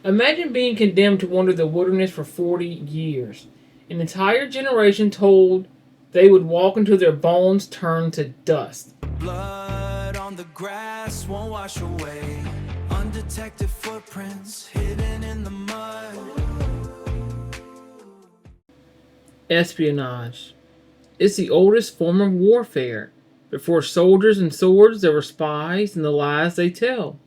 Imagine being condemned to wander the wilderness for 40 years. An entire generation told they would walk until their bones turned to dust. Blood on the grass won't wash away. Undetected footprints hidden in the mud. Espionage. It's the oldest form of warfare. Before soldiers and swords, there were spies and the lies they tell.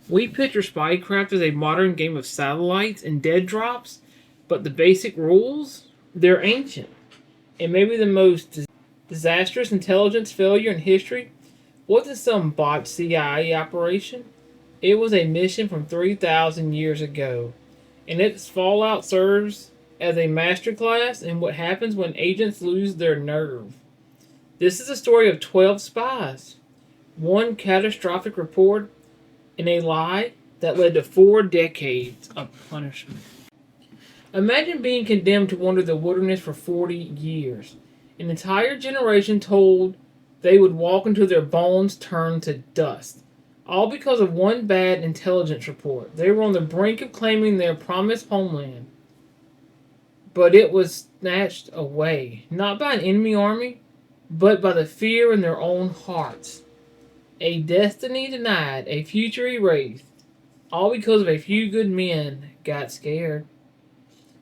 We picture spycraft as a modern game of satellites and dead drops, but the basic rules, they're ancient. And maybe the most disastrous intelligence failure in history wasn't some botched CIA operation. It was a mission from 3,000 years ago, and its fallout serves as a masterclass in what happens when agents lose their nerve. This is a story of 12 spies, one catastrophic report, and a lie that led to 4 decades of punishment. Imagine being condemned to wander the wilderness for 40 years. An entire generation told they would walk until their bones turned to dust. All because of one bad intelligence report. They were on the brink of claiming their promised homeland. But it was snatched away, not by an enemy army, but by the fear in their own hearts. A destiny denied, a future erased, all because of a few good men got scared.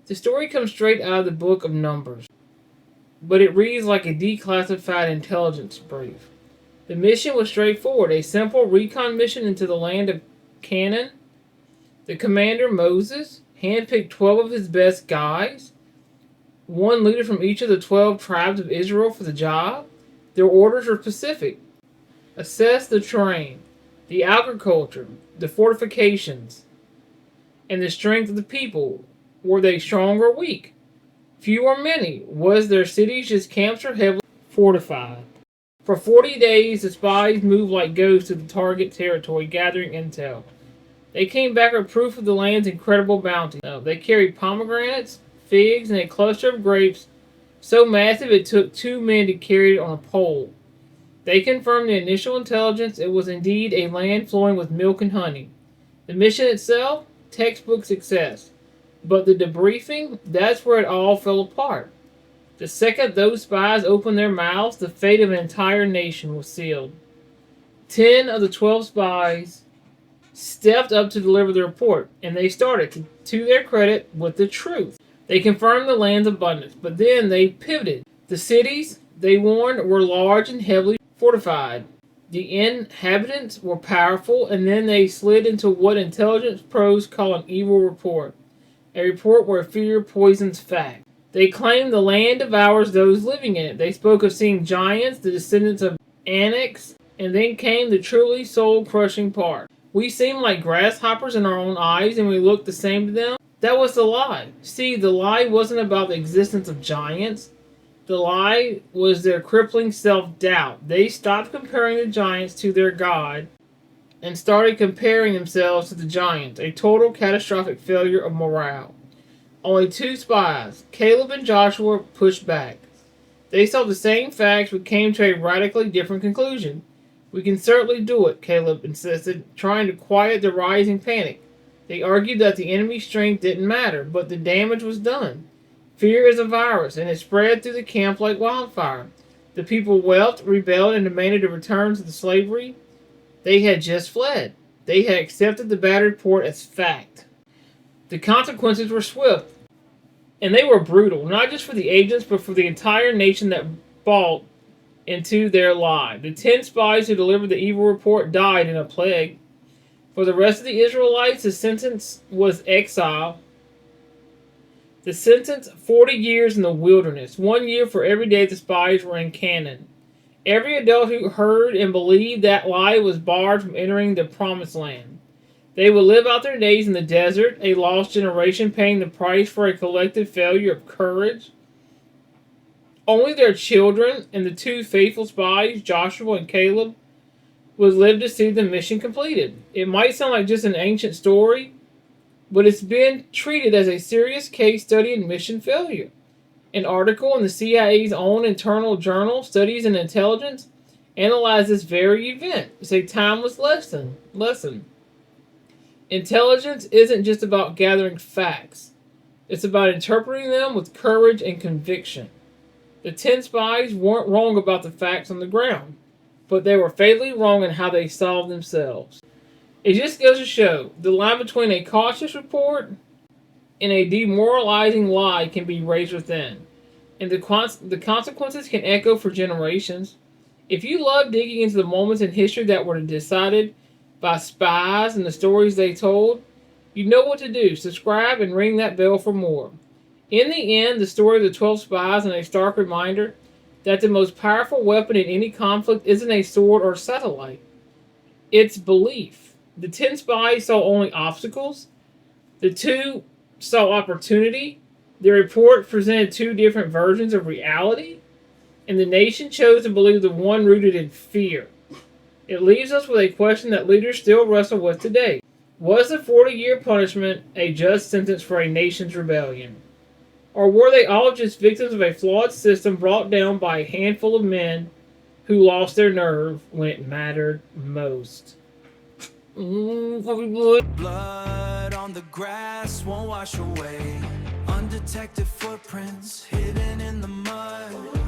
The story comes straight out of the book of Numbers, but it reads like a declassified intelligence brief. The mission was straightforward, a simple recon mission into the land of Canaan. The commander, Moses, handpicked 12 of his best guys, one leader from each of the 12 tribes of Israel for the job. Their orders were specific. Assess the terrain, the agriculture, the fortifications, and the strength of the people. Were they strong or weak? Few or many? Was their cities just camps or heavily fortified? For 40 days, the spies moved like ghosts to the target territory, gathering intel. They came back with proof of the land's incredible bounty. They carried pomegranates, figs, and a cluster of grapes so massive it took 2 men to carry it on a pole. They confirmed the initial intelligence. It was indeed a land flowing with milk and honey. The mission itself, textbook success. But the debriefing, that's where it all fell apart. The second those spies opened their mouths, the fate of an entire nation was sealed. 10 of the 12 spies stepped up to deliver the report, and they started, to their credit, with the truth. They confirmed the land's abundance, but then they pivoted. The cities, they warned, were large and heavily fortified. The inhabitants were powerful, and then they slid into what intelligence pros call an evil report. A report where fear poisons fact. They claimed the land devours those living in it. They spoke of seeing giants, the descendants of Anax, and then came the truly soul-crushing part. We seem like grasshoppers in our own eyes, and we look the same to them. That was the lie. See, the lie wasn't about the existence of giants. The lie was their crippling self-doubt. They stopped comparing the giants to their God and started comparing themselves to the giants, a total catastrophic failure of morale. Only 2 spies, Caleb and Joshua, pushed back. They saw the same facts but came to a radically different conclusion. We can certainly do it, Caleb insisted, trying to quiet the rising panic. They argued that the enemy's strength didn't matter, but the damage was done. Fear is a virus, and it spread through the camp like wildfire. The people wept, rebelled, and demanded a return to the slavery they had just fled. They had accepted the bad report as fact. The consequences were swift, and they were brutal, not just for the agents, but for the entire nation that bought into their lie. The 10 spies who delivered the evil report died in a plague. For the rest of the Israelites, the sentence was exile. The sentence, 40 years in the wilderness, 1 year for every day the spies were in Canaan. Every adult who heard and believed that lie was barred from entering the promised land. They would live out their days in the desert, a lost generation paying the price for a collective failure of courage. Only their children and the 2 faithful spies, Joshua and Caleb, would live to see the mission completed. It might sound like just an ancient story, but it's been treated as a serious case study in mission failure. An article in the CIA's own internal journal, Studies in Intelligence, analyzed this very event. It's a timeless lesson. Intelligence isn't just about gathering facts, it's about interpreting them with courage and conviction. The 10 spies weren't wrong about the facts on the ground, but they were fatally wrong in how they solved themselves. It just goes to show the line between a cautious report and a demoralizing lie can be razor thin, and the consequences can echo for generations. If you love digging into the moments in history that were decided by spies and the stories they told, you know what to do. Subscribe and ring that bell for more. In the end, the story of the 12 spies is a stark reminder that the most powerful weapon in any conflict isn't a sword or satellite, it's belief. The 10 spies saw only obstacles, the two saw opportunity. The report presented two different versions of reality, and the nation chose to believe the one rooted in fear. It leaves us with a question that leaders still wrestle with today. Was the 40-year punishment a just sentence for a nation's rebellion? Or were they all just victims of a flawed system brought down by a handful of men who lost their nerve when it mattered most? Blood on the grass won't wash away. Undetected footprints hidden in the mud.